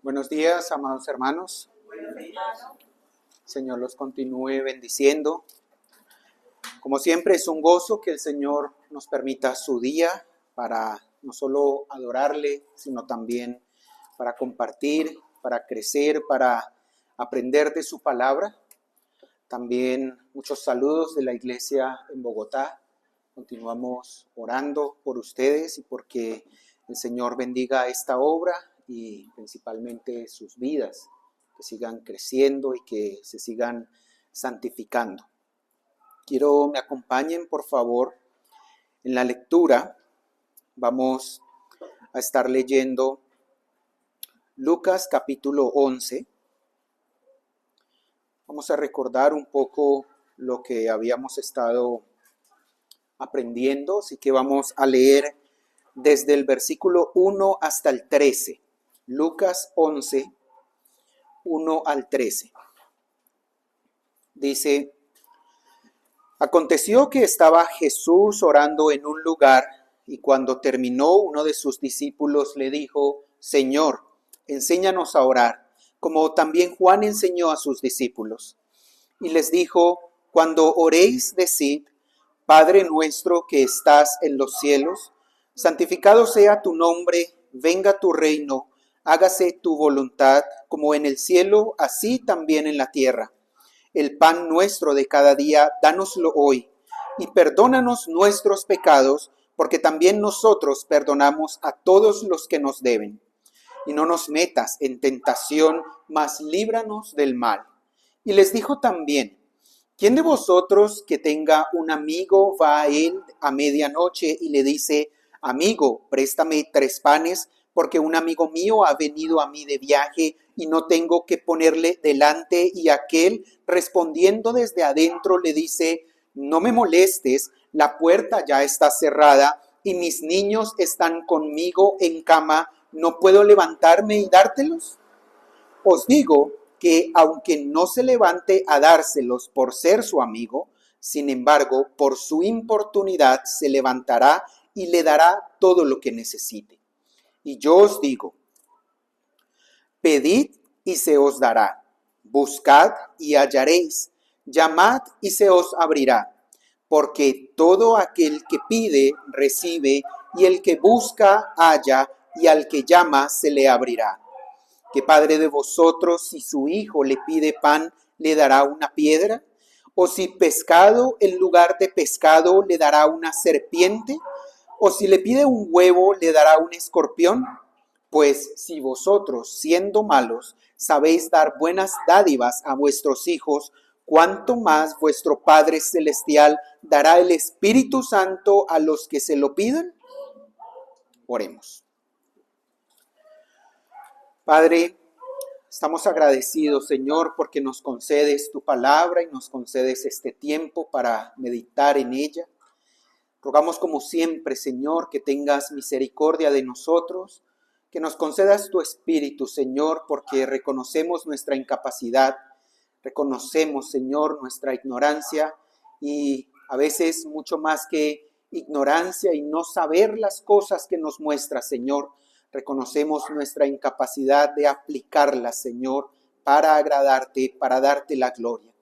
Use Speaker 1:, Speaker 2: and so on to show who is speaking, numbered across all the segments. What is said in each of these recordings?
Speaker 1: Buenos días, amados hermanos. Señor los continúe bendiciendo. Como siempre, es un gozo que el Señor nos permita su día para no solo adorarle, sino también para compartir, para crecer, para aprender de su palabra. También muchos saludos de la iglesia en Bogotá. Continuamos orando por ustedes y porque el Señor bendiga esta obra y principalmente sus vidas, que sigan creciendo y que se sigan santificando. Quiero me acompañen, por favor, en la lectura. Vamos a estar leyendo Lucas capítulo 11. Vamos a recordar un poco lo que habíamos estado aprendiendo, así que vamos a leer desde el versículo 1 hasta el 13. Lucas 11, 1 al 13. Dice: Aconteció que estaba Jesús orando en un lugar, y cuando terminó, uno de sus discípulos le dijo: Señor, enséñanos a orar, como también Juan enseñó a sus discípulos. Y les dijo: Cuando oréis, decid: Padre nuestro que estás en los cielos, santificado sea tu nombre, venga tu reino, hágase tu voluntad, como en el cielo, así también en la tierra. El pan nuestro de cada día, dánoslo hoy, y perdónanos nuestros pecados, porque también nosotros perdonamos a todos los que nos deben. Y no nos metas en tentación, mas líbranos del mal. Y les dijo también: ¿Quién de vosotros que tenga un amigo va a él a medianoche y le dice: Amigo, préstame 3 panes, porque un amigo mío ha venido a mí de viaje y no tengo que ponerle delante? Y aquel, respondiendo desde adentro, le dice: No me molestes, la puerta ya está cerrada y mis niños están conmigo en cama, ¿no puedo levantarme y dártelos? Os digo que aunque no se levante a dárselos por ser su amigo, sin embargo, por su importunidad se levantará y le dará todo lo que necesite. Y yo os digo: pedid y se os dará, buscad y hallaréis, llamad y se os abrirá, porque todo aquel que pide recibe, y el que busca halla, y al que llama se le abrirá. ¿Qué padre de vosotros, si su hijo le pide pan, le dará una piedra? ¿O si pescado en lugar de pescado le dará una serpiente? ¿O si le pide un huevo, le dará un escorpión? Pues si vosotros, siendo malos, sabéis dar buenas dádivas a vuestros hijos, ¿cuánto más vuestro Padre Celestial dará el Espíritu Santo a los que se lo pidan? Oremos. Padre, estamos agradecidos, Señor, porque nos concedes tu palabra y nos concedes este tiempo para meditar en ella. Rogamos como siempre, Señor, que tengas misericordia de nosotros, que nos concedas tu Espíritu, Señor, porque reconocemos nuestra incapacidad, reconocemos, Señor, nuestra ignorancia y a veces mucho más que ignorancia y no saber las cosas que nos muestras, Señor. Reconocemos nuestra incapacidad de aplicarlas, Señor, para agradarte, para darte la gloria.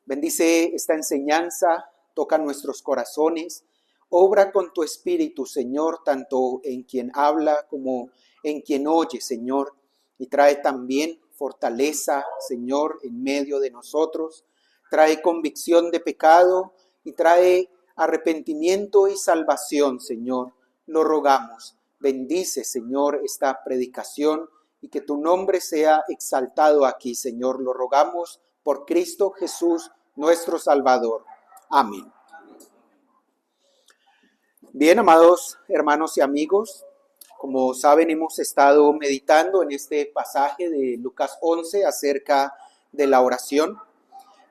Speaker 1: Bendice esta enseñanza, toca nuestros corazones. Obra con tu Espíritu, Señor, tanto en quien habla como en quien oye, Señor. Y trae también fortaleza, Señor, en medio de nosotros. Trae convicción de pecado y trae arrepentimiento y salvación, Señor. Lo rogamos. Bendice, Señor, esta predicación y que tu nombre sea exaltado aquí, Señor. Lo rogamos por Cristo Jesús, nuestro Salvador. Amén. Bien, amados hermanos y amigos, como saben, hemos estado meditando en este pasaje de Lucas 11 acerca de la oración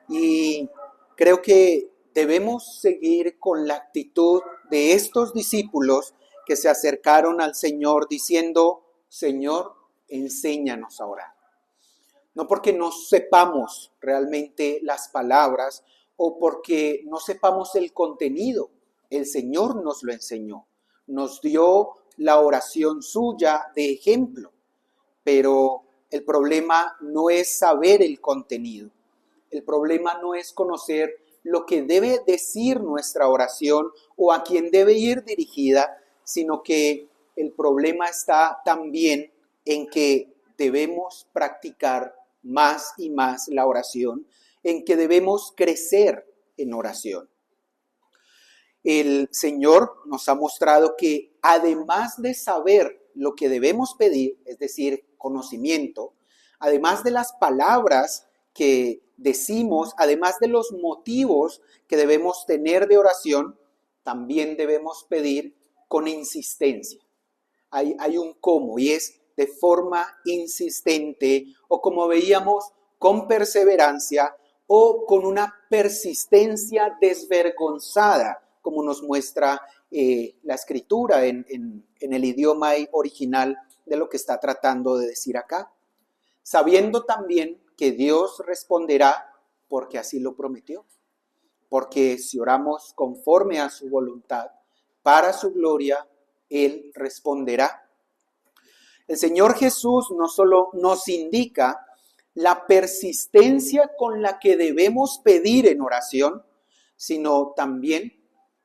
Speaker 1: y creo que debemos seguir con la actitud de estos discípulos que se acercaron al Señor diciendo: Señor, enséñanos a orar. No porque no sepamos realmente las palabras o porque no sepamos el contenido. El Señor nos lo enseñó, nos dio la oración suya de ejemplo, pero El problema no es saber el contenido. El problema no es conocer lo que debe decir nuestra oración o a quién debe ir dirigida, sino que el problema está también en que debemos practicar más y más la oración, en que debemos crecer en oración. El Señor nos ha mostrado que además de saber lo que debemos pedir, es decir, conocimiento, además de las palabras que decimos, además de los motivos que debemos tener de oración, también debemos pedir con insistencia. Hay un cómo, y es de forma insistente, o como veíamos, con perseverancia o con una persistencia desvergonzada, como nos muestra la escritura en el idioma original de lo que está tratando de decir acá. Sabiendo también que Dios responderá porque así lo prometió. Porque si oramos conforme a su voluntad, para su gloria, Él responderá. El Señor Jesús no solo nos indica la persistencia con la que debemos pedir en oración, sino también,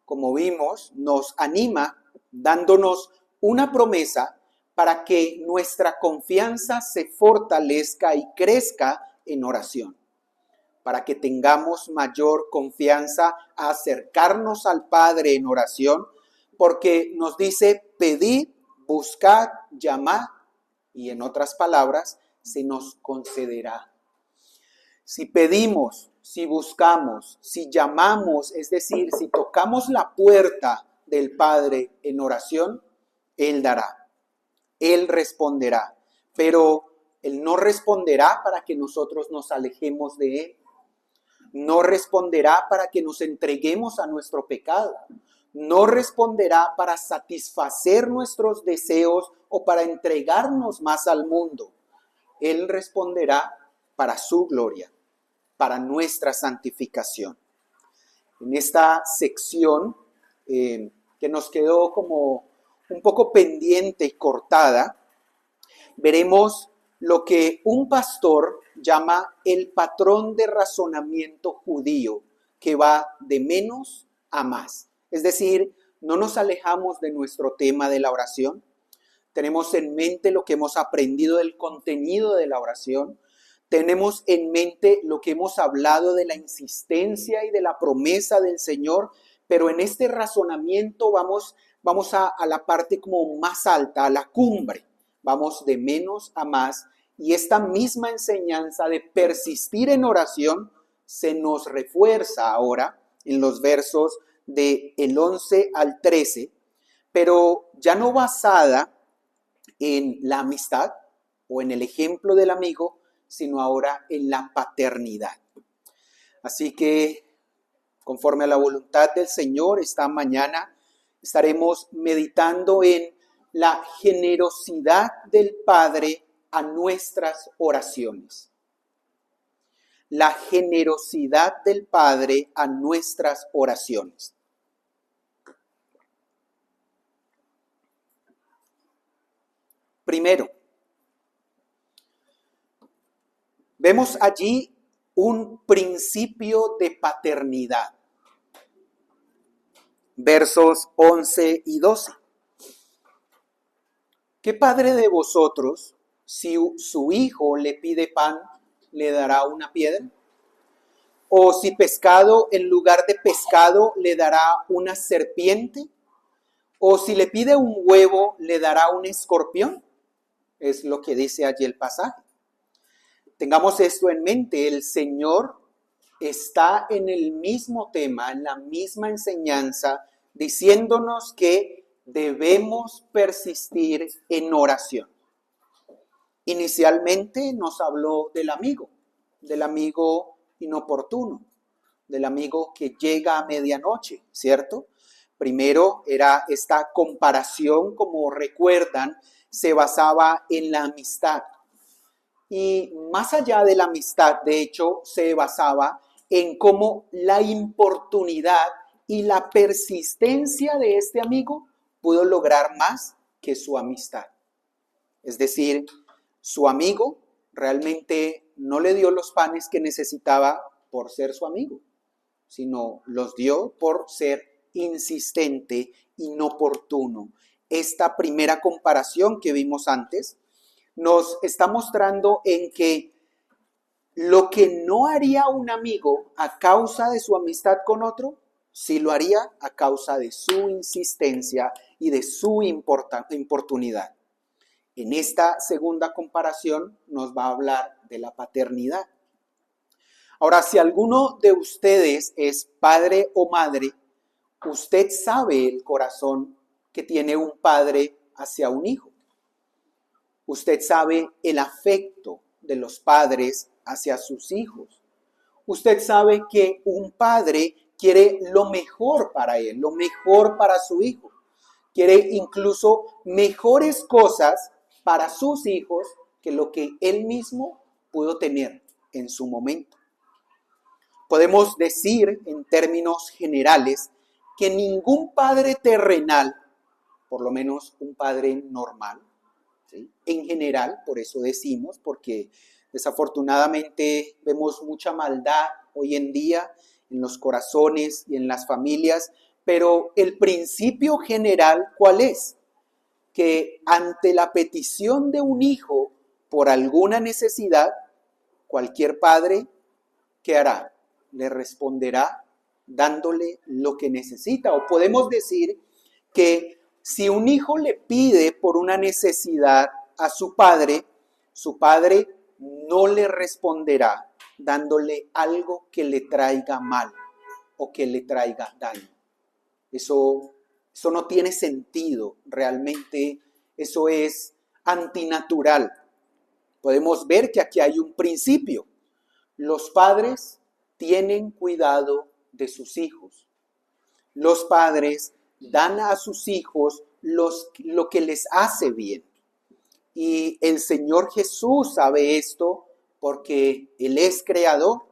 Speaker 1: como vimos, nos anima dándonos una promesa para que nuestra confianza se fortalezca y crezca en oración, para que tengamos mayor confianza a acercarnos al Padre en oración, porque nos dice: pedid, buscad, llamad, y en otras palabras, se nos concederá. Si pedimos, si buscamos, si llamamos, es decir, si tocamos la puerta del Padre en oración, Él dará, Él responderá, pero Él no responderá para que nosotros nos alejemos de Él. No responderá para que nos entreguemos a nuestro pecado. No responderá para satisfacer nuestros deseos o para entregarnos más al mundo. Él responderá para su gloria, para nuestra santificación. En esta sección que nos quedó como un poco pendiente y cortada, veremos lo que un pastor llama el patrón de razonamiento judío, que va de menos a más. Es decir, no nos alejamos de nuestro tema de la oración. Tenemos en mente lo que hemos aprendido del contenido de la oración. Tenemos en mente lo que hemos hablado de la insistencia y de la promesa del Señor, pero en este razonamiento vamos a la parte como más alta, a la cumbre. Vamos de menos a más, y esta misma enseñanza de persistir en oración se nos refuerza ahora en los versos del 11 al 13, pero ya no basada en la amistad o en el ejemplo del amigo, sino ahora en la paternidad. Así que, conforme a la voluntad del Señor, esta mañana estaremos meditando en la generosidad del Padre a nuestras oraciones. La generosidad del Padre a nuestras oraciones. Primero, vemos allí un principio de paternidad. Versos 11 y 12. ¿Qué padre de vosotros, si su hijo le pide pan, le dará una piedra? ¿O si pescado en lugar de pescado le dará una serpiente? ¿O si le pide un huevo, le dará un escorpión? Es lo que dice allí el pasaje. Tengamos esto en mente: el Señor está en el mismo tema, en la misma enseñanza, diciéndonos que debemos persistir en oración. Inicialmente nos habló del amigo inoportuno, del amigo que llega a medianoche, ¿cierto? Primero era esta comparación, como recuerdan, se basaba en la amistad. Y más allá de la amistad, de hecho, se basaba en cómo la importunidad y la persistencia de este amigo pudo lograr más que su amistad. Es decir, su amigo realmente no le dio los panes que necesitaba por ser su amigo, sino los dio por ser insistente, inoportuno. Esta primera comparación que vimos antes nos está mostrando en que lo que no haría un amigo a causa de su amistad con otro, sí lo haría a causa de su insistencia y de su importunidad. En esta segunda comparación nos va a hablar de la paternidad. Ahora, si alguno de ustedes es padre o madre, usted sabe el corazón que tiene un padre hacia un hijo. Usted sabe el afecto de los padres hacia sus hijos. Usted sabe que un padre quiere lo mejor para él, lo mejor para su hijo. Quiere incluso mejores cosas para sus hijos que lo que él mismo pudo tener en su momento. Podemos decir en términos generales que ningún padre terrenal, por lo menos un padre normal, ¿sí? En general, por eso decimos, porque desafortunadamente vemos mucha maldad hoy en día en los corazones y en las familias, pero el principio general, ¿cuál es? Que ante la petición de un hijo por alguna necesidad, cualquier padre, ¿qué hará? Le responderá dándole lo que necesita. O podemos decir que si un hijo le pide por una necesidad a su padre no le responderá dándole algo que le traiga mal o que le traiga daño. Eso no tiene sentido, realmente eso es antinatural. Podemos ver que aquí hay un principio. Los padres tienen cuidado de sus hijos. Los padres dan a sus hijos lo que les hace bien. Y el Señor Jesús sabe esto porque Él es creador.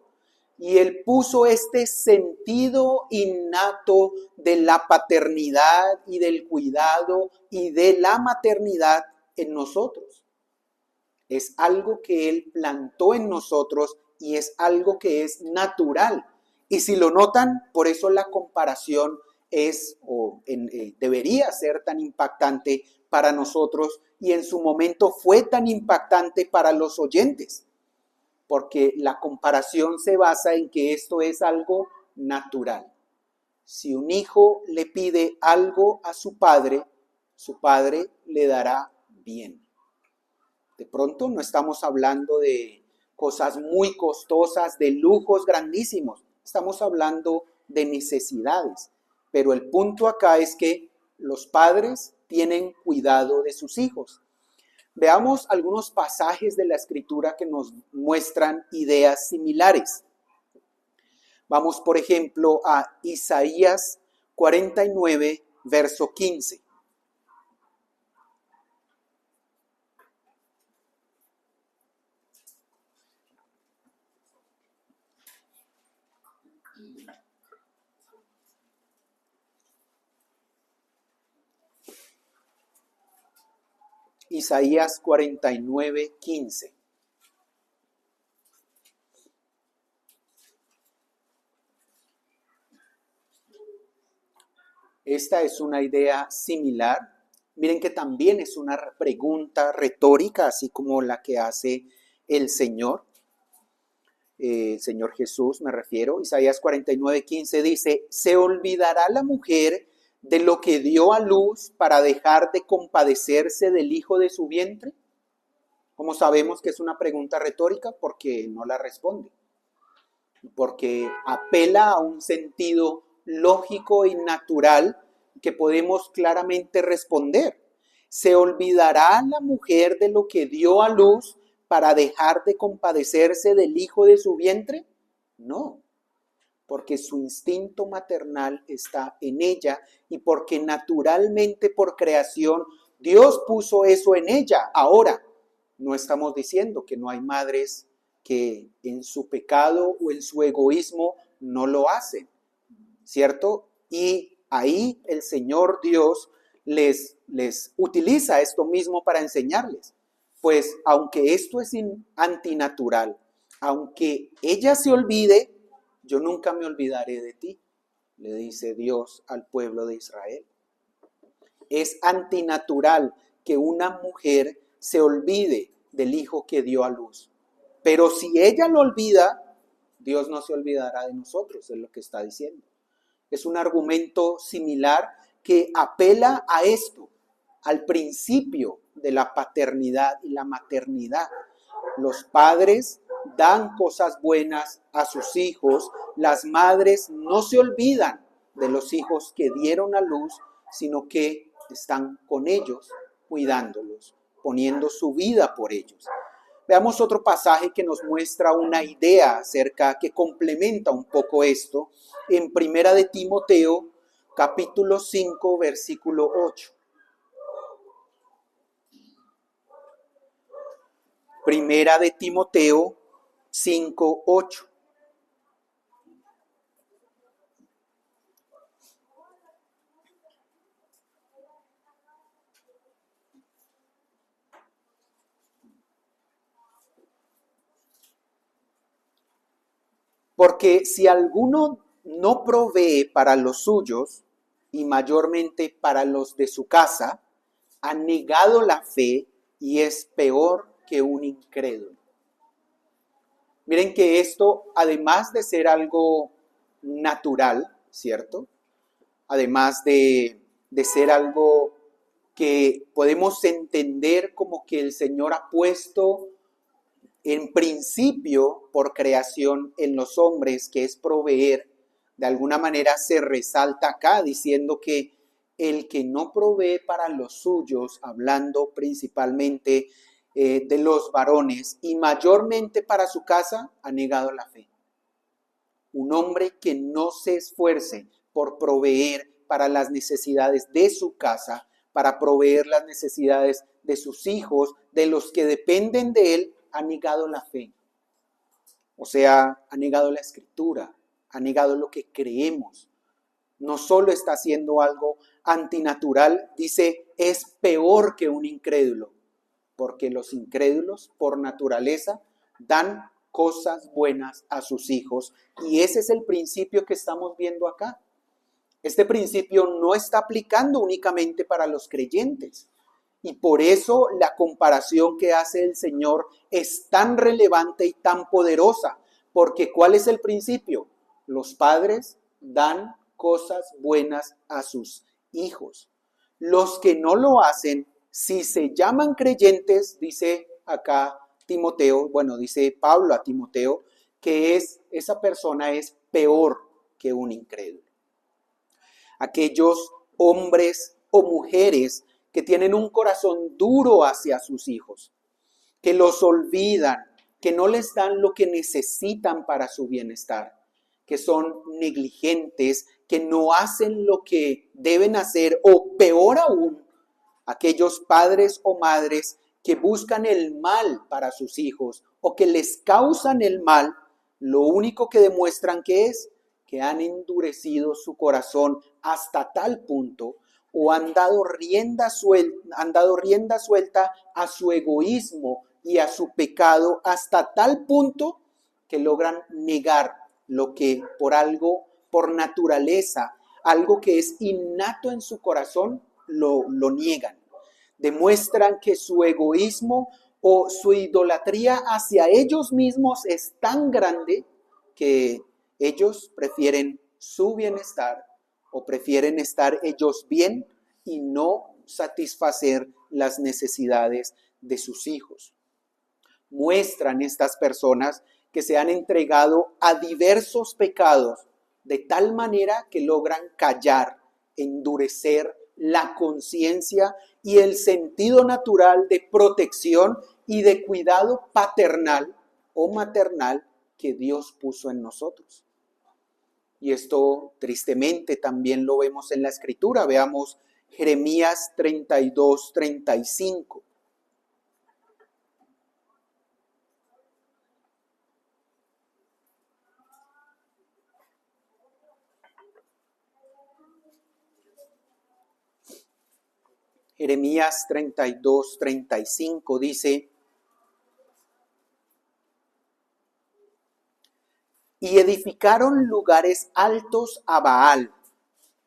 Speaker 1: Y Él puso este sentido innato de la paternidad y del cuidado y de la maternidad en nosotros. Es algo que Él plantó en nosotros y es algo que es natural. Y si lo notan, por eso la comparación debería ser tan impactante para nosotros y en su momento fue tan impactante para los oyentes. Porque la comparación se basa en que esto es algo natural. Si un hijo le pide algo a su padre le dará bien. De pronto no estamos hablando de cosas muy costosas, de lujos grandísimos. Estamos hablando de necesidades. Pero el punto acá es que los padres tienen cuidado de sus hijos. Veamos algunos pasajes de la Escritura que nos muestran ideas similares. Vamos, por ejemplo, a Isaías 49, verso 15. Isaías 49, 15. Esta es una idea similar. Miren que también es una pregunta retórica, así como la que hace el Señor Jesús, me refiero. Isaías 49, 15 dice: ¿se olvidará la mujer de lo que dio a luz para dejar de compadecerse del hijo de su vientre? ¿Cómo sabemos que es una pregunta retórica? Porque no la responde. Porque apela a un sentido lógico y natural que podemos claramente responder. ¿Se olvidará la mujer de lo que dio a luz para dejar de compadecerse del hijo de su vientre? No, porque su instinto maternal está en ella y porque naturalmente por creación Dios puso eso en ella. Ahora, no estamos diciendo que no hay madres que en su pecado o en su egoísmo no lo hacen, ¿cierto? Y ahí el Señor Dios les utiliza esto mismo para enseñarles. Pues aunque esto es antinatural, aunque ella se olvide, yo nunca me olvidaré de ti, le dice Dios al pueblo de Israel. Es antinatural que una mujer se olvide del hijo que dio a luz. Pero si ella lo olvida, Dios no se olvidará de nosotros, es lo que está diciendo. Es un argumento similar que apela a esto, al principio de la paternidad y la maternidad. Los padres dan cosas buenas a sus hijos, las madres no se olvidan de los hijos que dieron a luz, sino que están con ellos, cuidándolos, poniendo su vida por ellos. Veamos otro pasaje que nos muestra una idea acerca, que complementa un poco esto, en Primera de Timoteo, capítulo 5, versículo 8. Primera de Timoteo 5, 8. Porque si alguno no provee para los suyos, y mayormente para los de su casa, ha negado la fe y es peor que un incrédulo. Miren que esto, además de ser algo natural, ¿cierto? Además de ser algo que podemos entender como que el Señor ha puesto en principio por creación en los hombres, que es proveer, de alguna manera se resalta acá diciendo que el que no provee para los suyos, hablando principalmente de los varones y mayormente para su casa, ha negado la fe. Un hombre que no se esfuerce por proveer para las necesidades de su casa, para proveer las necesidades de sus hijos, de los que dependen de él, ha negado la fe. O sea, ha negado la escritura, ha negado lo que creemos. No solo está haciendo algo antinatural, dice, es peor que un incrédulo, porque los incrédulos por naturaleza dan cosas buenas a sus hijos, y ese es el principio que estamos viendo acá. Este principio no está aplicando únicamente para los creyentes, y por eso la comparación que hace el Señor es tan relevante y tan poderosa, porque ¿cuál es el principio? Los padres dan cosas buenas a sus hijos. Los que no lo hacen, si se llaman creyentes, dice acá Timoteo, bueno, dice Pablo a Timoteo, que esa persona es peor que un incrédulo. Aquellos hombres o mujeres que tienen un corazón duro hacia sus hijos, que los olvidan, que no les dan lo que necesitan para su bienestar, que son negligentes, que no hacen lo que deben hacer, o peor aún, aquellos padres o madres que buscan el mal para sus hijos o que les causan el mal, lo único que demuestran que han endurecido su corazón hasta tal punto o han dado rienda suelta a su egoísmo y a su pecado hasta tal punto que logran negar lo que por naturaleza, algo que es innato en su corazón, lo niegan. Demuestran que su egoísmo o su idolatría hacia ellos mismos es tan grande que ellos prefieren su bienestar o prefieren estar ellos bien y no satisfacer las necesidades de sus hijos. Muestran estas personas que se han entregado a diversos pecados de tal manera que logran callar, endurecer la conciencia y el sentido natural de protección y de cuidado paternal o maternal que Dios puso en nosotros. Y esto tristemente también lo vemos en la Escritura. Veamos Jeremías 32, 35. Jeremías 32, 35 dice: y edificaron lugares altos a Baal,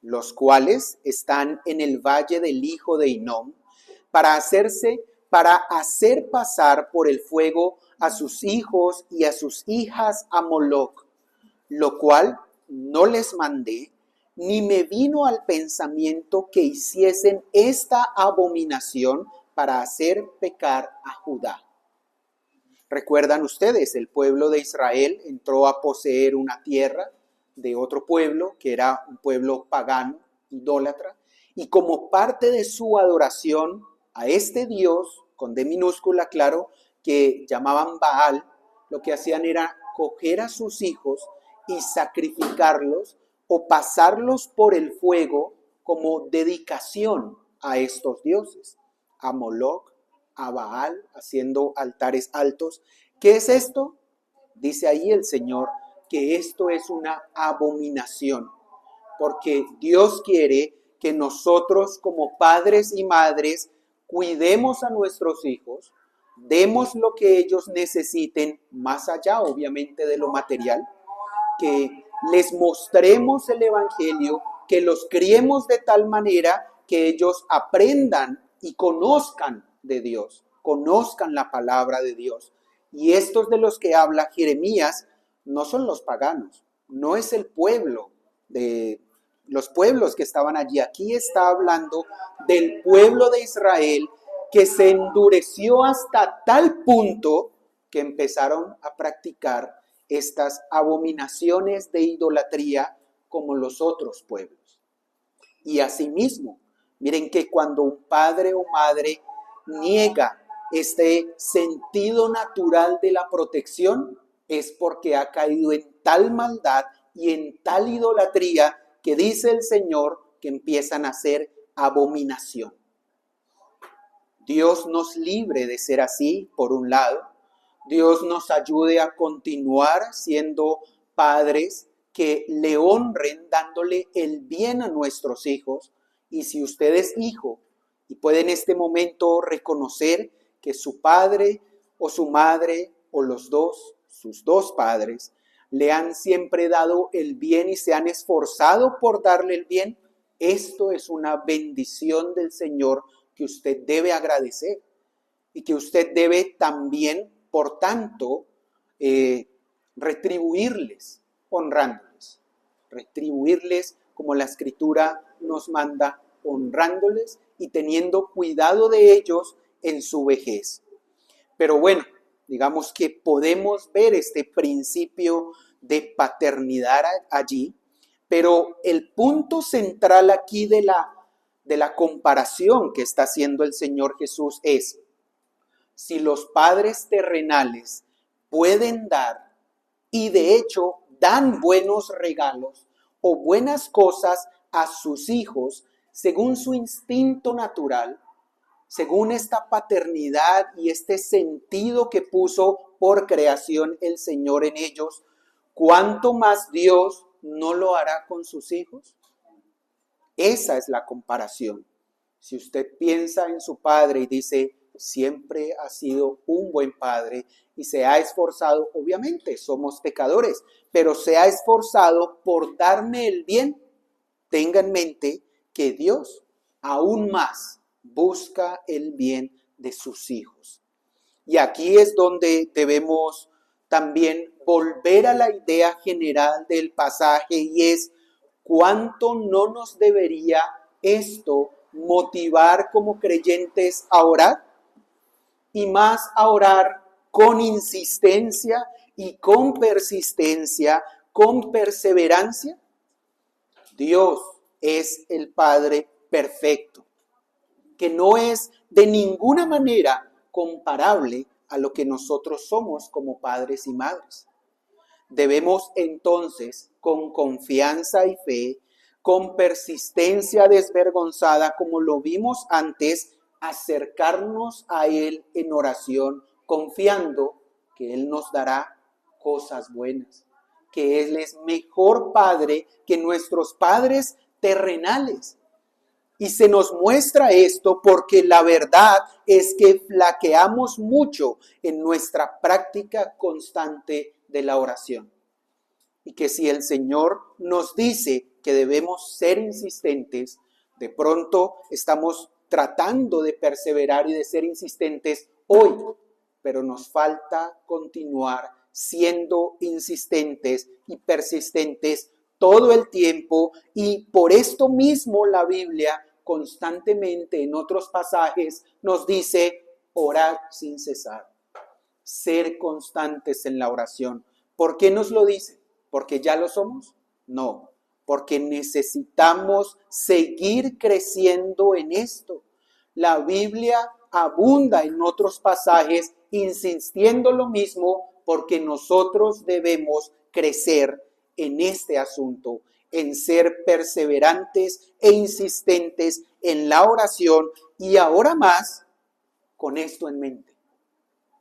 Speaker 1: los cuales están en el valle del hijo de Hinnom, para hacer pasar por el fuego a sus hijos y a sus hijas a Moloc, lo cual no les mandé, ni me vino al pensamiento que hiciesen esta abominación para hacer pecar a Judá. Recuerdan ustedes, el pueblo de Israel entró a poseer una tierra de otro pueblo, que era un pueblo pagano, idólatra, y como parte de su adoración a este Dios, con D minúscula, claro, que llamaban Baal, lo que hacían era coger a sus hijos y sacrificarlos o pasarlos por el fuego como dedicación a estos dioses, a Moloc, a Baal, haciendo altares altos. ¿Qué es esto? Dice ahí el Señor que esto es una abominación, porque Dios quiere que nosotros como padres y madres cuidemos a nuestros hijos, demos lo que ellos necesiten, más allá obviamente de lo material, que les mostremos el Evangelio, que los criemos de tal manera que ellos aprendan y conozcan de Dios, conozcan la palabra de Dios. Y estos de los que habla Jeremías no son los paganos, no es el pueblo de los pueblos que estaban allí. Aquí está hablando del pueblo de Israel que se endureció hasta tal punto que empezaron a practicar estas abominaciones de idolatría como los otros pueblos. Y asimismo, miren que cuando un padre o madre niega este sentido natural de la protección, es porque ha caído en tal maldad y en tal idolatría que dice el Señor que empiezan a ser abominación. Dios nos libre de ser así, por un lado. Dios nos ayude a continuar siendo padres que le honren, dándole el bien a nuestros hijos. Y si usted es hijo y puede en este momento reconocer que su padre o su madre o los dos, sus dos padres, le han siempre dado el bien y se han esforzado por darle el bien, esto es una bendición del Señor que usted debe agradecer y que usted debe también, por tanto, retribuirles, honrándoles. Retribuirles como la Escritura nos manda, honrándoles y teniendo cuidado de ellos en su vejez. Pero bueno, digamos que podemos ver este principio de paternidad allí, pero el punto central aquí de la comparación que está haciendo el Señor Jesús es: si los padres terrenales pueden dar, y de hecho dan buenos regalos o buenas cosas a sus hijos según su instinto natural, según esta paternidad y este sentido que puso por creación el Señor en ellos, ¿cuánto más Dios no lo hará con sus hijos? Esa es la comparación. Si usted piensa en su padre y dice, siempre ha sido un buen padre y se ha esforzado, obviamente somos pecadores, pero se ha esforzado por darme el bien, tenga en mente que Dios aún más busca el bien de sus hijos. Y aquí es donde debemos también volver a la idea general del pasaje, y es cuánto no nos debería esto motivar como creyentes a orar, y más a orar con insistencia y con persistencia, con perseverancia. Dios es el Padre perfecto, que no es de ninguna manera comparable a lo que nosotros somos como padres y madres. Debemos entonces, con confianza y fe, con persistencia desvergonzada, como lo vimos antes, acercarnos a Él en oración, confiando que Él nos dará cosas buenas, que Él es mejor Padre que nuestros padres terrenales. Y se nos muestra esto porque la verdad es que flaqueamos mucho en nuestra práctica constante de la oración. y que si el Señor nos dice que debemos ser insistentes, de pronto estamos tratando de perseverar y de ser insistentes hoy, pero nos falta continuar siendo insistentes y persistentes todo el tiempo, y por esto mismo la Biblia constantemente en otros pasajes nos dice: orar sin cesar, ser constantes en la oración. ¿Por qué nos lo dice? ¿Porque ya lo somos? No, porque necesitamos seguir creciendo en esto. La Biblia abunda en otros pasajes insistiendo lo mismo, porque nosotros debemos crecer en este asunto, en ser perseverantes e insistentes en la oración, y ahora más con esto en mente.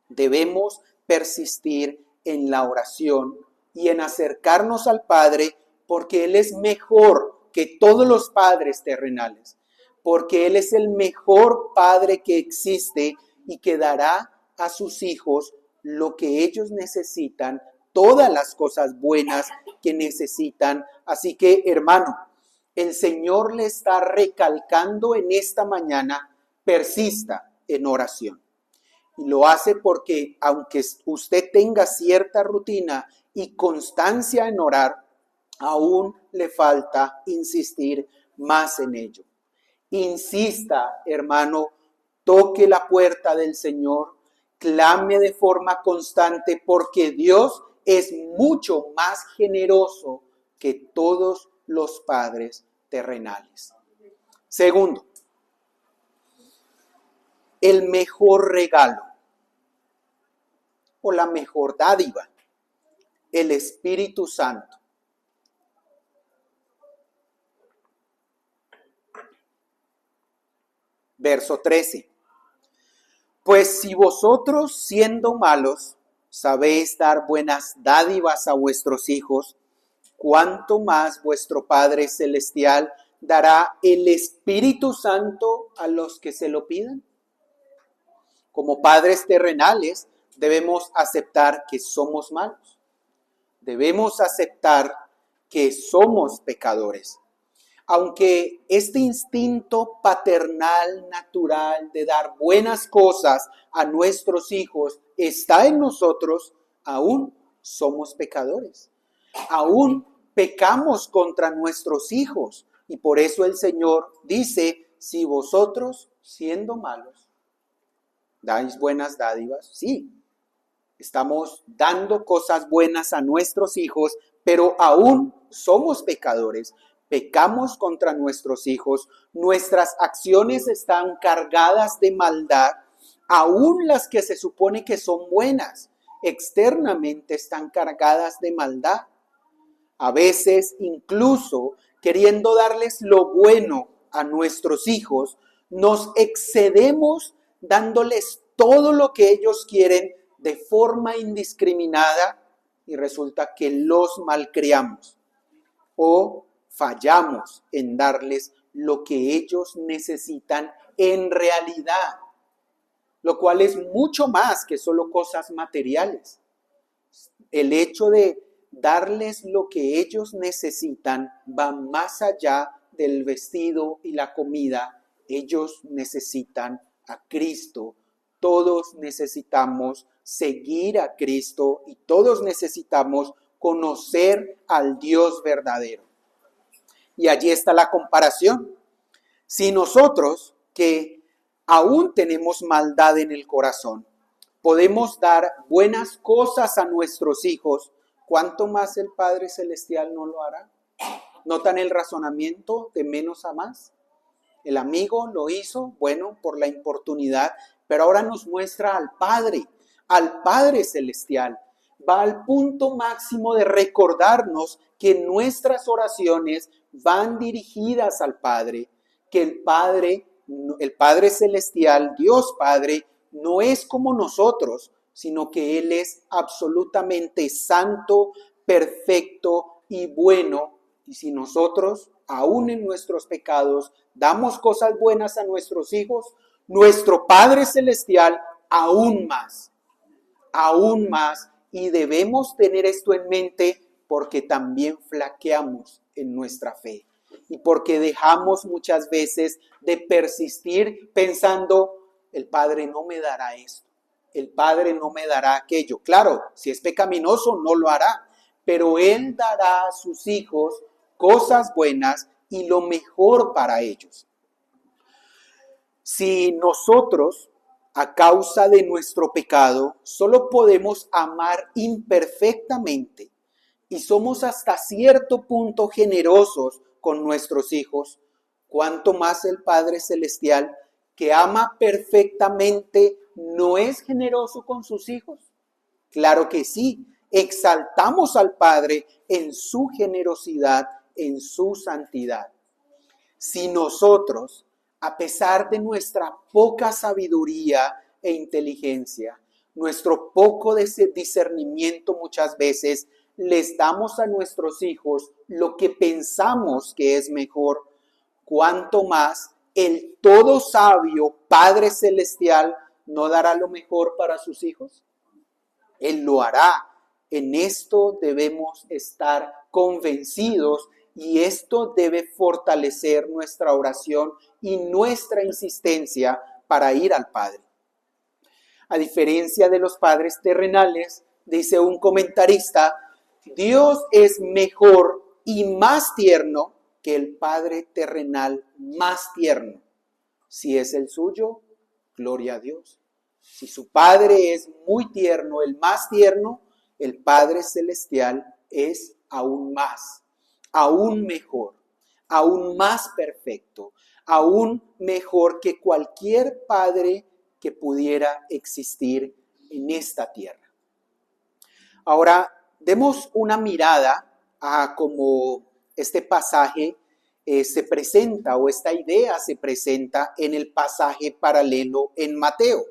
Speaker 1: Debemos persistir en la oración y en acercarnos al Padre, porque Él es mejor que todos los padres terrenales, porque Él es el mejor Padre que existe y que dará a sus hijos lo que ellos necesitan, todas las cosas buenas que necesitan. Así que, hermano, el Señor le está recalcando en esta mañana: persista en oración. Y lo hace porque aunque usted tenga cierta rutina y constancia en orar, aún le falta insistir más en ello. Insista, hermano, toque la puerta del Señor, clame de forma constante, porque Dios es mucho más generoso que todos los padres terrenales. Segundo, el mejor regalo o la mejor dádiva, el Espíritu Santo. Verso 13. Pues si vosotros, siendo malos, sabéis dar buenas dádivas a vuestros hijos, ¿cuánto más vuestro Padre Celestial dará el Espíritu Santo a los que se lo pidan? Como padres terrenales, debemos aceptar que somos malos. Debemos aceptar que somos pecadores. Aunque este instinto paternal natural de dar buenas cosas a nuestros hijos está en nosotros, aún somos pecadores. Aún pecamos contra nuestros hijos. Y por eso el Señor dice: si vosotros, siendo malos, dais buenas dádivas, sí, estamos dando cosas buenas a nuestros hijos, pero aún somos pecadores. Pecamos contra nuestros hijos, nuestras acciones están cargadas de maldad, aún las que se supone que son buenas, externamente están cargadas de maldad. A veces, incluso queriendo darles lo bueno a nuestros hijos, nos excedemos dándoles todo lo que ellos quieren de forma indiscriminada, y resulta que los malcriamos o fallamos en darles lo que ellos necesitan en realidad, lo cual es mucho más que solo cosas materiales. El hecho de darles lo que ellos necesitan va más allá del vestido y la comida. Ellos necesitan a Cristo. Todos necesitamos seguir a Cristo y todos necesitamos conocer al Dios verdadero. Y allí está la comparación. Si nosotros, que aún tenemos maldad en el corazón, podemos dar buenas cosas a nuestros hijos, ¿cuánto más el Padre Celestial no lo hará? ¿Notan el razonamiento de menos a más? El amigo lo hizo, bueno, por la importunidad, pero ahora nos muestra al Padre Celestial. Va al punto máximo de recordarnos que nuestras oraciones van dirigidas al Padre, que el Padre Celestial, Dios Padre, no es como nosotros, sino que Él es absolutamente santo, perfecto y bueno. Y si nosotros, aún en nuestros pecados, damos cosas buenas a nuestros hijos, nuestro Padre Celestial aún más. Y debemos tener esto en mente, porque también flaqueamos en nuestra fe y porque dejamos muchas veces de persistir pensando, el Padre no me dará esto, el Padre no me dará aquello. Claro, si es pecaminoso no lo hará, pero Él dará a sus hijos cosas buenas y lo mejor para ellos. Si nosotros, a causa de nuestro pecado, solo podemos amar imperfectamente y somos hasta cierto punto generosos con nuestros hijos, ¿cuánto más el Padre Celestial, que ama perfectamente, no es generoso con sus hijos? Claro que sí, exaltamos al Padre en su generosidad, en su santidad. Si nosotros, a pesar de nuestra poca sabiduría e inteligencia, nuestro poco discernimiento muchas veces, les damos a nuestros hijos lo que pensamos que es mejor, cuánto más el todo sabio Padre Celestial no dará lo mejor para sus hijos. Él lo hará. En esto debemos estar convencidos y esto debe fortalecer nuestra oración y nuestra insistencia para ir al Padre. A diferencia de los padres terrenales, dice un comentarista, Dios es mejor y más tierno que el Padre terrenal más tierno. Si es el suyo, gloria a Dios. Si su Padre es muy tierno, el más tierno, el Padre Celestial es aún más, aún mejor, aún más perfecto, aún mejor que cualquier Padre que pudiera existir en esta tierra. Ahora, demos una mirada a cómo este pasaje se presenta o esta idea se presenta en el pasaje paralelo en Mateo.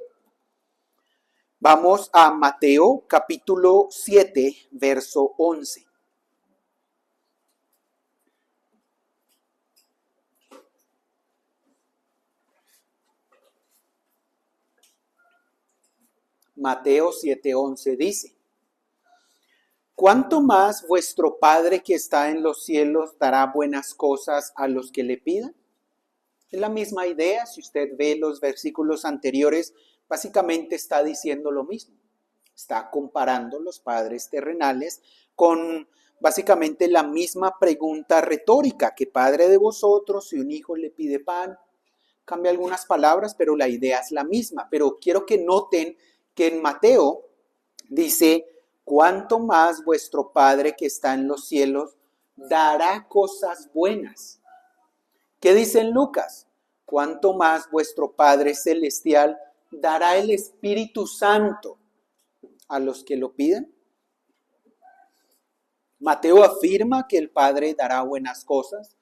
Speaker 1: Vamos a Mateo capítulo 7, verso 11. Mateo 7:11 dice, ¿cuánto más vuestro Padre que está en los cielos dará buenas cosas a los que le pidan? Es la misma idea, si usted ve los versículos anteriores, básicamente está diciendo lo mismo. Está comparando los padres terrenales con básicamente la misma pregunta retórica, ¿qué padre de vosotros si un hijo le pide pan? Cambia algunas palabras, pero la idea es la misma. Pero quiero que noten que en Mateo dice, ¿cuánto más vuestro Padre que está en los cielos dará cosas buenas? ¿Qué dice en Lucas? ¿Cuánto más vuestro Padre Celestial dará el Espíritu Santo a los que lo piden? Mateo afirma que el Padre dará buenas cosas.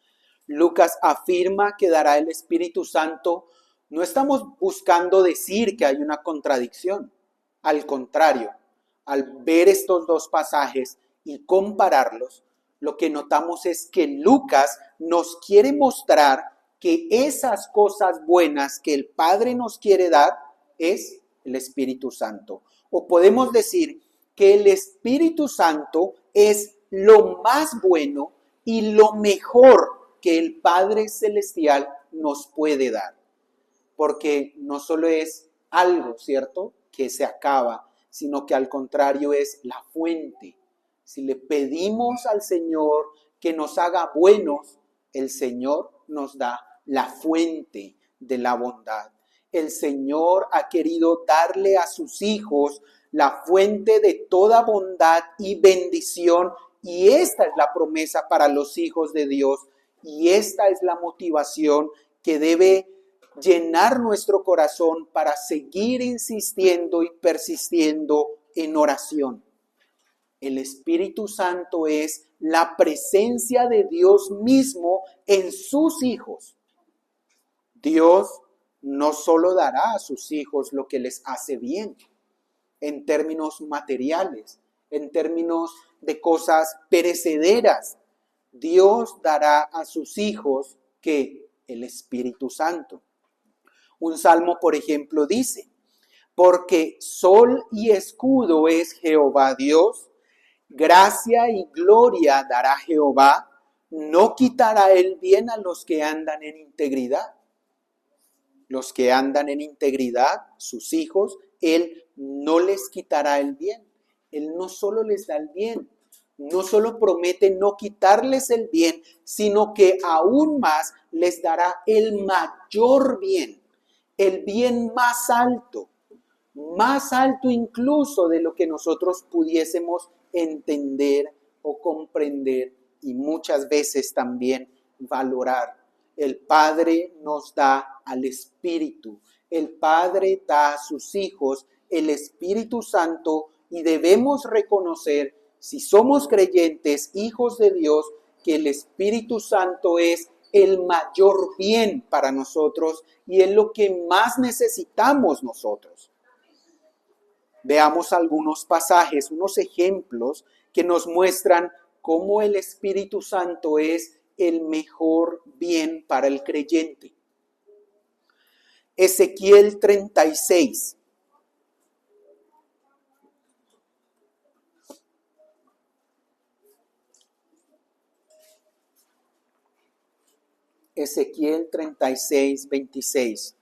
Speaker 1: Lucas afirma que dará el Espíritu Santo. No estamos buscando decir que hay una contradicción. Al contrario, al ver estos dos pasajes y compararlos, lo que notamos es que Lucas nos quiere mostrar que esas cosas buenas que el Padre nos quiere dar es el Espíritu Santo. O podemos decir que el Espíritu Santo es lo más bueno y lo mejor que el Padre Celestial nos puede dar. Porque no solo es algo, ¿cierto?, que se acaba, sino que al contrario es la fuente. Si le pedimos al Señor que nos haga buenos, el Señor nos da la fuente de la bondad. El Señor ha querido darle a sus hijos la fuente de toda bondad y bendición, y esta es la promesa para los hijos de Dios, y esta es la motivación que debe llenar nuestro corazón para seguir insistiendo y persistiendo en oración. El Espíritu Santo es la presencia de Dios mismo en sus hijos. Dios no solo dará a sus hijos lo que les hace bien, en términos materiales, en términos de cosas perecederas. Dios dará a sus hijos que el Espíritu Santo. Un salmo, por ejemplo, dice, porque sol y escudo es Jehová Dios, Gracia y gloria dará Jehová, no quitará el bien a los que andan en integridad. Los que andan en integridad, sus hijos, Él no les quitará el bien. Él no solo les da el bien, no solo promete no quitarles el bien, sino que aún más les dará el mayor bien, el bien más alto incluso de lo que nosotros pudiésemos entender o comprender y muchas veces también valorar. El Padre nos da al Espíritu. El Padre da a sus hijos el Espíritu Santo y debemos reconocer, si somos creyentes, hijos de Dios, que el Espíritu Santo es el mayor bien para nosotros y es lo que más necesitamos nosotros. Veamos algunos pasajes, unos ejemplos que nos muestran cómo el Espíritu Santo es el mejor bien para el creyente. Ezequiel 36. Ezequiel 36, 26.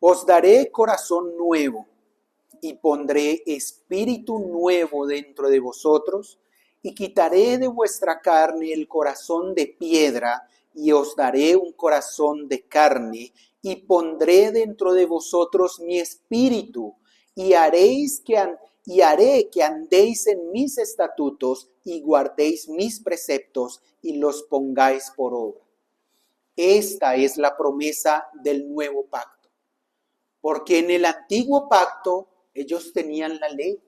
Speaker 1: Os daré corazón nuevo y pondré espíritu nuevo dentro de vosotros y quitaré de vuestra carne el corazón de piedra y os daré un corazón de carne y pondré dentro de vosotros mi espíritu y haré que andéis en mis estatutos y guardéis mis preceptos y los pongáis por obra. Esta es la promesa del nuevo pacto. Porque en el antiguo pacto ellos tenían la ley.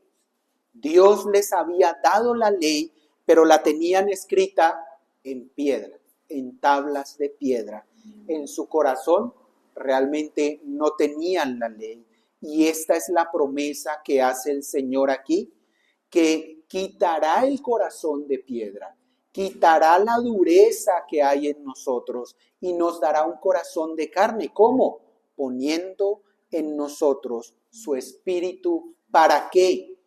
Speaker 1: Dios les había dado la ley, pero la tenían escrita en piedra, en tablas de piedra. En su corazón realmente no tenían la ley. Y esta es la promesa que hace el Señor aquí, que quitará el corazón de piedra, quitará la dureza que hay en nosotros y nos dará un corazón de carne. ¿Cómo? Poniendo en nosotros su espíritu. ¿Para qué?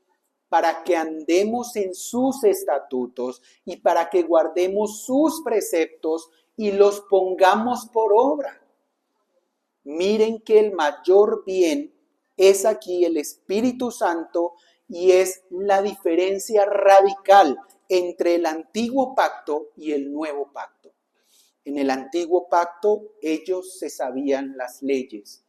Speaker 1: Para que andemos en sus estatutos y para que guardemos sus preceptos y los pongamos por obra. Miren que el mayor bien es aquí el Espíritu Santo y es la diferencia radical entre el antiguo pacto y el nuevo pacto. En el antiguo pacto ellos se sabían las leyes.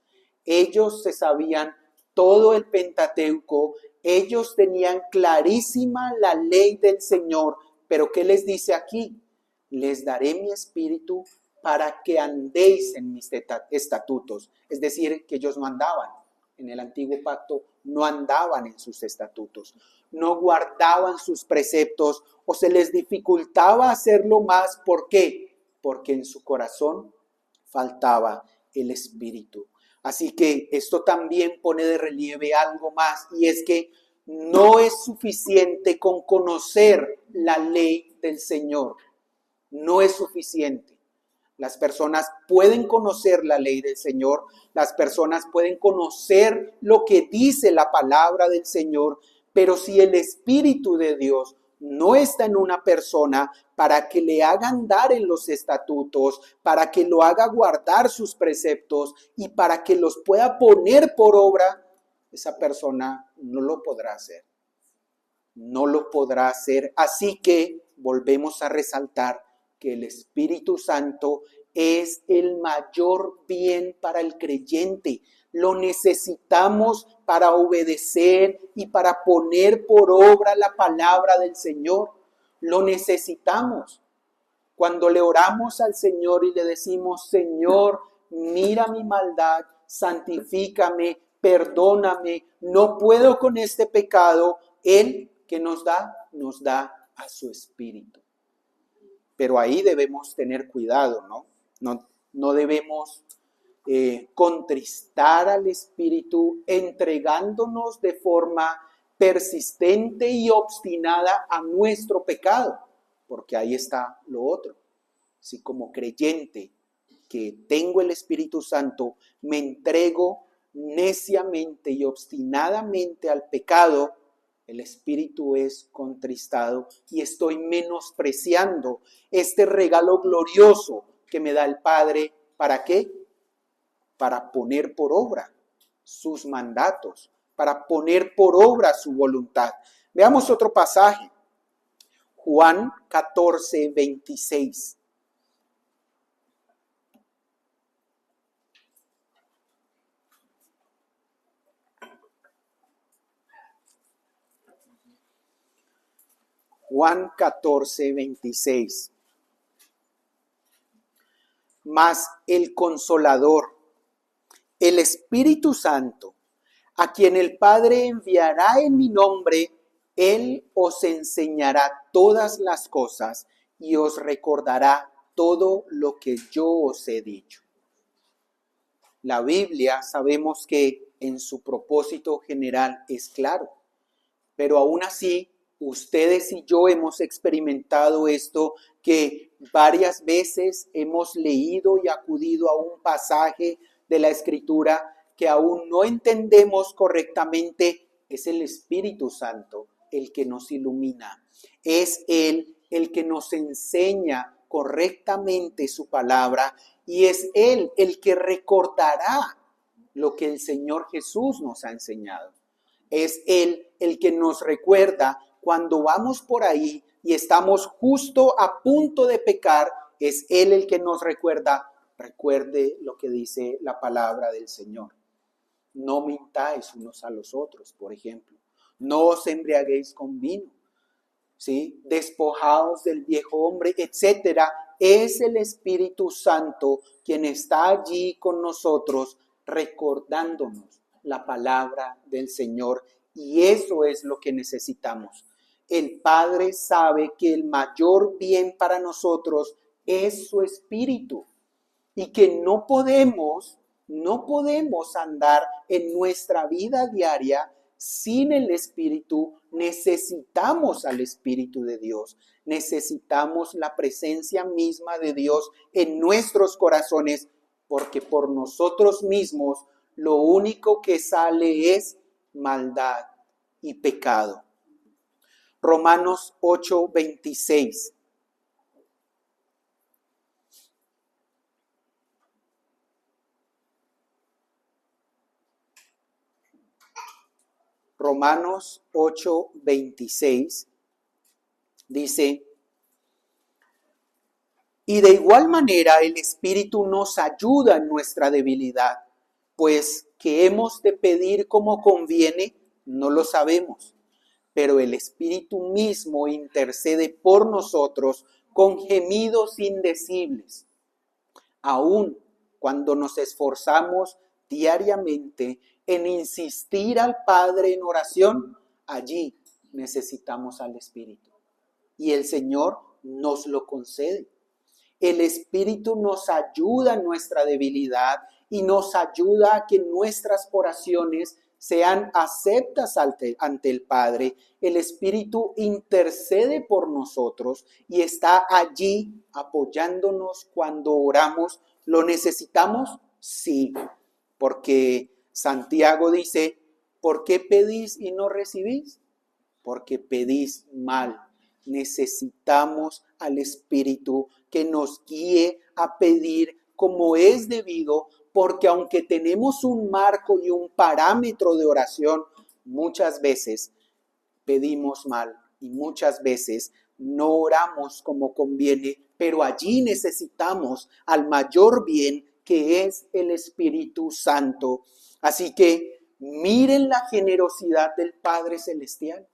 Speaker 1: Ellos se sabían todo el Pentateuco, ellos tenían clarísima la ley del Señor, pero ¿qué les dice aquí? Les daré mi espíritu para que andéis en mis estatutos. Es decir, que ellos no andaban en el antiguo pacto, no andaban en sus estatutos, no guardaban sus preceptos o se les dificultaba hacerlo más. ¿Por qué? Porque en su corazón faltaba el espíritu. Así que esto también pone de relieve algo más, y es que no es suficiente con conocer la ley del Señor. No es suficiente. Las personas pueden conocer la ley del Señor, las personas pueden conocer lo que dice la palabra del Señor, pero si el Espíritu de Dios no está en una persona para que le haga andar en los estatutos, para que lo haga guardar sus preceptos y para que los pueda poner por obra, esa persona no lo podrá hacer. No lo podrá hacer. Así que volvemos a resaltar que el Espíritu Santo es el mayor bien para el creyente. Lo necesitamos para obedecer y para poner por obra la palabra del Señor. Lo necesitamos. Cuando le oramos al Señor y le decimos: Señor, mira mi maldad, santifícame, perdóname, no puedo con este pecado, Él que nos da a su Espíritu. Pero ahí debemos tener cuidado, ¿no? No debemos contristar al Espíritu entregándonos de forma persistente y obstinada a nuestro pecado, porque ahí está lo otro. Si como creyente que tengo el Espíritu Santo, me entrego neciamente y obstinadamente al pecado, el Espíritu es contristado y estoy menospreciando este regalo glorioso que me da el Padre. ¿Para qué? Para poner por obra sus mandatos, para poner por obra su voluntad. Veamos otro pasaje. Juan 14, 26. Juan 14, 26. Mas el Consolador, el Espíritu Santo, a quien el Padre enviará en mi nombre, Él os enseñará todas las cosas y os recordará todo lo que yo os he dicho. La Biblia sabemos que en su propósito general es claro, pero aún así ustedes y yo hemos experimentado esto, que varias veces hemos leído y acudido a un pasaje de la Escritura que aún no entendemos correctamente. Es el Espíritu Santo el que nos ilumina. Es Él el que nos enseña correctamente su palabra y es Él el que recordará lo que el Señor Jesús nos ha enseñado. Es Él el que nos recuerda cuando vamos por ahí y estamos justo a punto de pecar. Es Él el que nos recuerda. Recuerde lo que dice la palabra del Señor. No mintáis unos a los otros, por ejemplo. No os embriaguéis con vino, ¿sí? Despojaos del viejo hombre, etcétera. Es el Espíritu Santo quien está allí con nosotros recordándonos la palabra del Señor, y eso es lo que necesitamos. El Padre sabe que el mayor bien para nosotros es su Espíritu y que no podemos andar en nuestra vida diaria sin el Espíritu. Necesitamos al Espíritu de Dios. Necesitamos la presencia misma de Dios en nuestros corazones, porque por nosotros mismos lo único que sale es maldad y pecado. Romanos 8, 26. Romanos 8, 26 dice: y de igual manera el Espíritu nos ayuda en nuestra debilidad, pues que hemos de pedir como conviene, no lo sabemos, pero el Espíritu mismo intercede por nosotros con gemidos indecibles. Aun cuando nos esforzamos diariamente en insistir al Padre en oración, allí necesitamos al Espíritu. Y el Señor nos lo concede. El Espíritu nos ayuda en nuestra debilidad y nos ayuda a que nuestras oraciones sean aceptas ante el Padre. El Espíritu intercede por nosotros y está allí apoyándonos cuando oramos. ¿Lo necesitamos? Sí, porque Santiago dice: ¿por qué pedís y no recibís? Porque pedís mal. Necesitamos al Espíritu que nos guíe a pedir como es debido, porque aunque tenemos un marco y un parámetro de oración, muchas veces pedimos mal y muchas veces no oramos como conviene, pero allí necesitamos al mayor bien, que es el Espíritu Santo. Así que miren la generosidad del Padre Celestial.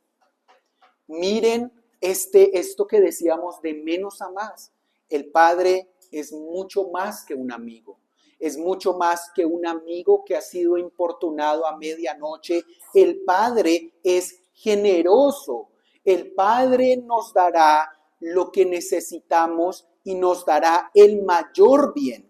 Speaker 1: Miren esto que decíamos de menos a más. El Padre es mucho más que un amigo. Es mucho más que un amigo que ha sido importunado a medianoche. El Padre es generoso. El Padre nos dará lo que necesitamos y nos dará el mayor bien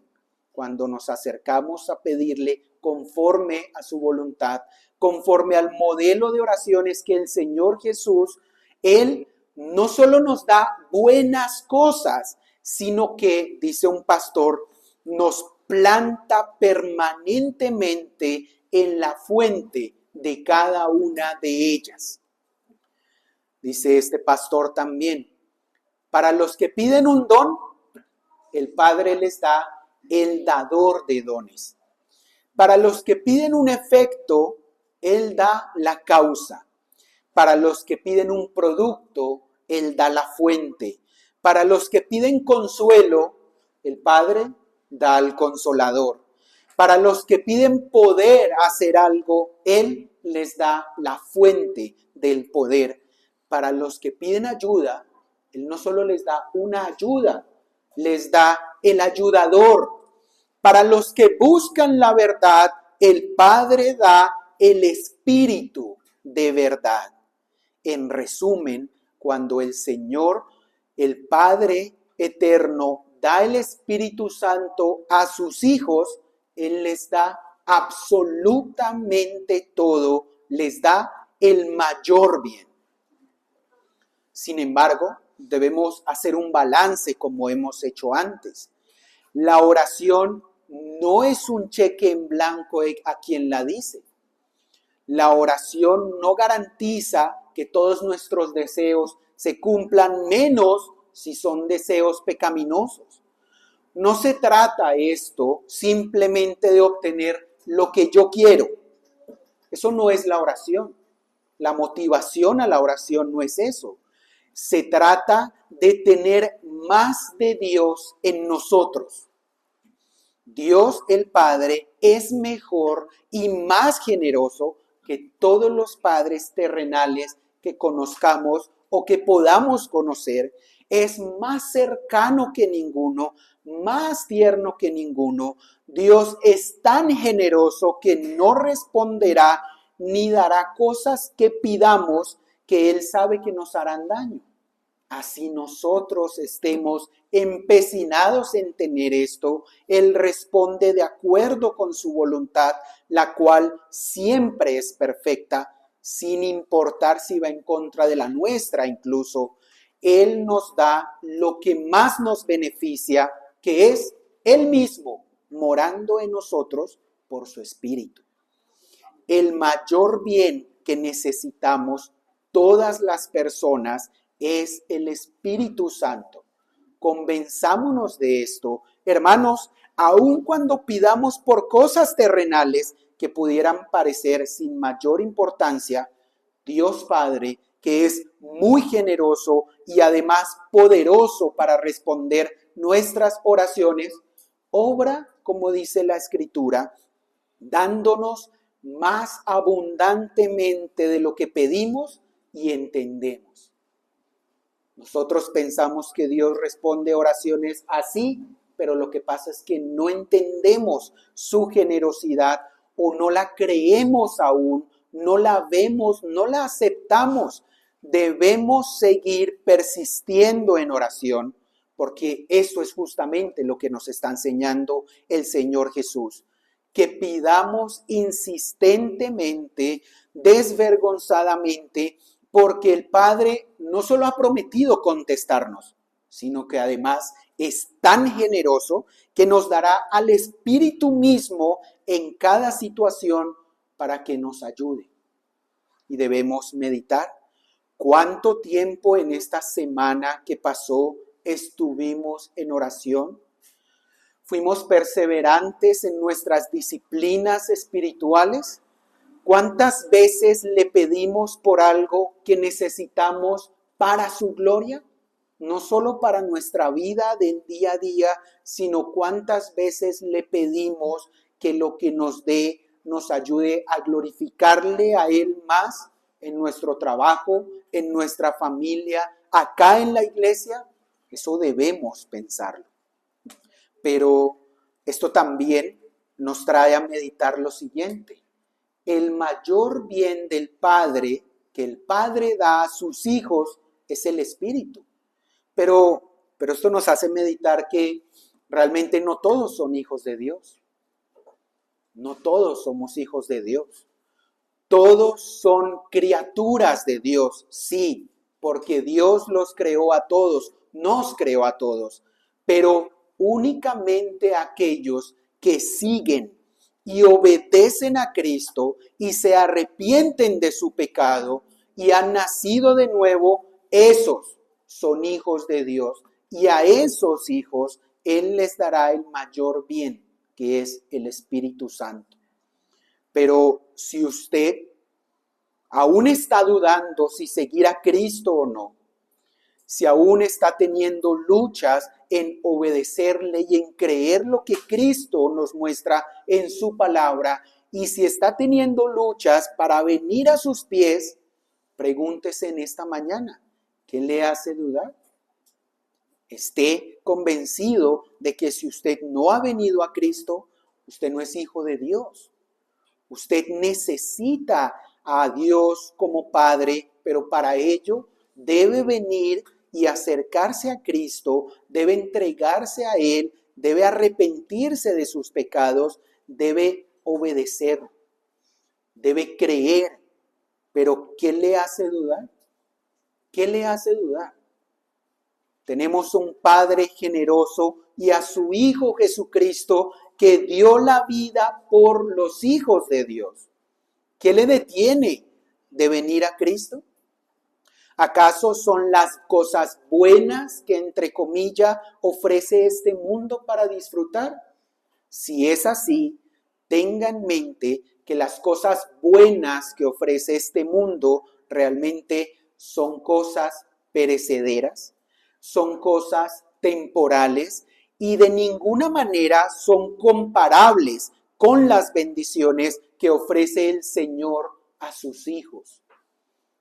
Speaker 1: cuando nos acercamos a pedirle conforme a su voluntad, conforme al modelo de oraciones que el Señor Jesús, Él no solo nos da buenas cosas, sino que, dice un pastor, nos planta permanentemente en la fuente de cada una de ellas. Dice este pastor también, para los que piden un don, el Padre les da el dador de dones. Para los que piden un efecto, Él da la causa. Para los que piden un producto, Él da la fuente. Para los que piden consuelo, el Padre da al consolador. Para los que piden poder hacer algo, Él les da la fuente del poder. Para los que piden ayuda, Él no solo les da una ayuda, les da el ayudador. Para los que buscan la verdad, el Padre da el Espíritu de verdad. En resumen, cuando el Señor, el Padre eterno, da el Espíritu Santo a sus hijos, Él les da absolutamente todo, les da el mayor bien. Sin embargo, debemos hacer un balance como hemos hecho antes. La oración no es un cheque en blanco a quien la dice. La oración no garantiza que todos nuestros deseos se cumplan, menos si son deseos pecaminosos. No se trata esto simplemente de obtener lo que yo quiero. Eso no es la oración. La motivación a la oración no es eso. Se trata de tener más de Dios en nosotros. Dios el Padre es mejor y más generoso que todos los padres terrenales que conozcamos o que podamos conocer. Es más cercano que ninguno, más tierno que ninguno. Dios es tan generoso que no responderá ni dará cosas que pidamos que Él sabe que nos harán daño. Así nosotros estemos empecinados en tener esto, Él responde de acuerdo con su voluntad, la cual siempre es perfecta, sin importar si va en contra de la nuestra incluso. Él nos da lo que más nos beneficia, que es Él mismo, morando en nosotros por su Espíritu. El mayor bien que necesitamos todas las personas es el Espíritu Santo. Convenzámonos de esto, hermanos, aun cuando pidamos por cosas terrenales que pudieran parecer sin mayor importancia, Dios Padre, que es muy generoso y además poderoso para responder nuestras oraciones, obra, como dice la Escritura, dándonos más abundantemente de lo que pedimos y entendemos. Nosotros pensamos que Dios responde oraciones así, pero lo que pasa es que no entendemos su generosidad o no la creemos aún, no la vemos, no la aceptamos. Debemos seguir persistiendo en oración, porque eso es justamente lo que nos está enseñando el Señor Jesús. Que pidamos insistentemente, desvergonzadamente, porque el Padre no solo ha prometido contestarnos, sino que además es tan generoso que nos dará al Espíritu mismo en cada situación para que nos ayude. Y debemos meditar cuánto tiempo en esta semana que pasó estuvimos en oración. ¿Fuimos perseverantes en nuestras disciplinas espirituales? ¿Cuántas veces le pedimos por algo que necesitamos para su gloria? No solo para nuestra vida del día a día, sino cuántas veces le pedimos que lo que nos dé nos ayude a glorificarle a Él más en nuestro trabajo, en nuestra familia, acá en la iglesia. Eso debemos pensarlo. Pero esto también nos trae a meditar lo siguiente. El mayor bien del Padre, que el Padre da a sus hijos, es el Espíritu. Pero esto nos hace meditar que realmente no todos son hijos de Dios. No todos somos hijos de Dios. Todos son criaturas de Dios, sí, porque Dios los creó a todos, nos creó a todos. Pero únicamente a aquellos que siguen y obedecen a Cristo y se arrepienten de su pecado y han nacido de nuevo. Esos son hijos de Dios, y a esos hijos Él les dará el mayor bien, que es el Espíritu Santo. Pero si usted aún está dudando si seguir a Cristo o no, si aún está teniendo luchas en obedecerle y en creer lo que Cristo nos muestra en su palabra, y si está teniendo luchas para venir a sus pies, pregúntese en esta mañana, ¿qué le hace dudar? Esté convencido de que si usted no ha venido a Cristo, usted no es hijo de Dios. Usted necesita a Dios como Padre, pero para ello debe venir y acercarse a Cristo, debe entregarse a Él, debe arrepentirse de sus pecados, debe obedecer, debe creer. Pero ¿qué le hace dudar? ¿Qué le hace dudar? Tenemos un Padre generoso y a su Hijo Jesucristo que dio la vida por los hijos de Dios. ¿Qué le detiene de venir a Cristo? ¿Acaso son las cosas buenas que, entre comillas, ofrece este mundo para disfrutar? Si es así, tenga en mente que las cosas buenas que ofrece este mundo realmente son cosas perecederas, son cosas temporales y de ninguna manera son comparables con las bendiciones que ofrece el Señor a sus hijos.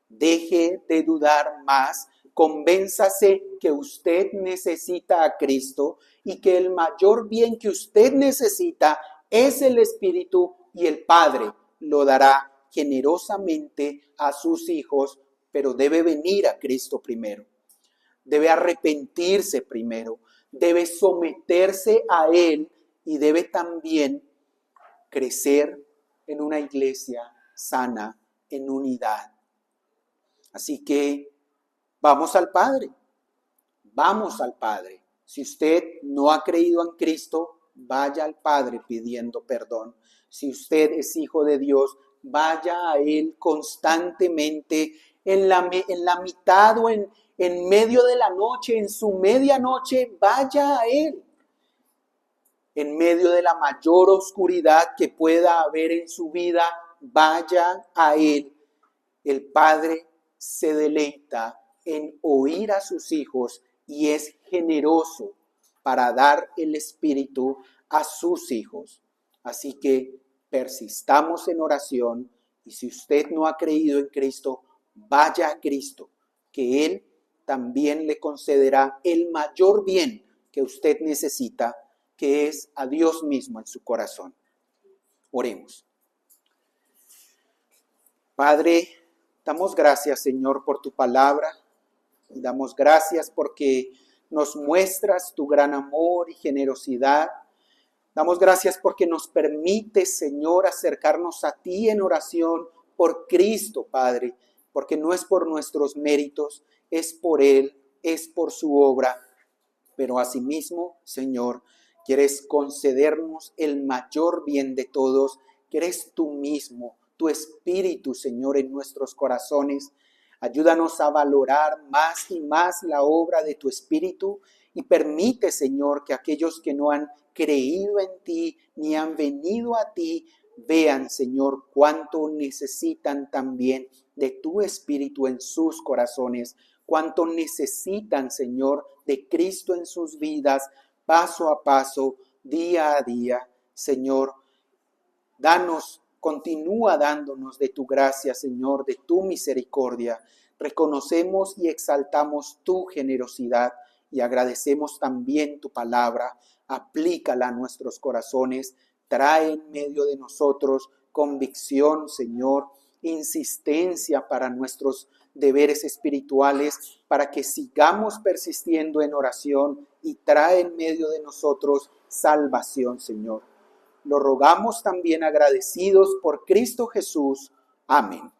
Speaker 1: Deje de dudar más, convénzase que usted necesita a Cristo y que el mayor bien que usted necesita es el Espíritu, y el Padre lo dará generosamente a sus hijos, pero debe venir a Cristo primero. Debe arrepentirse primero, debe someterse a Él y debe también crecer en una iglesia sana, en unidad. Así que vamos al Padre, vamos al Padre. Si usted no ha creído en Cristo, vaya al Padre pidiendo perdón. Si usted es hijo de Dios, vaya a Él constantemente en la mitad o en medio de la noche, en su medianoche, vaya a Él. En medio de la mayor oscuridad que pueda haber en su vida, vaya a Él. El Padre se deleita en oír a sus hijos y es generoso para dar el Espíritu a sus hijos. Así que persistamos en oración, y si usted no ha creído en Cristo, vaya a Cristo, que Él también le concederá el mayor bien que usted necesita, que es a Dios mismo en su corazón. Oremos. Padre, damos gracias, Señor, por tu palabra, y damos gracias porque nos muestras tu gran amor y generosidad. Damos gracias porque nos permites, Señor, acercarnos a ti en oración por Cristo, Padre, porque no es por nuestros méritos, es por Él, es por su obra. Pero asimismo, Señor, quieres concedernos el mayor bien de todos, que eres tú mismo, tu Espíritu, Señor, en nuestros corazones. Ayúdanos a valorar más y más la obra de tu Espíritu, y permite, Señor, que aquellos que no han creído en ti ni han venido a ti, vean, Señor, cuánto necesitan también de tu Espíritu en sus corazones, cuánto necesitan, Señor, de Cristo en sus vidas, paso a paso, día a día. Señor, continúa dándonos de tu gracia, Señor, de tu misericordia. Reconocemos y exaltamos tu generosidad y agradecemos también tu palabra. Aplícala a nuestros corazones, trae en medio de nosotros convicción, Señor, insistencia para nuestros deberes espirituales, para que sigamos persistiendo en oración, y trae en medio de nosotros salvación, Señor. Lo rogamos también agradecidos por Cristo Jesús. Amén.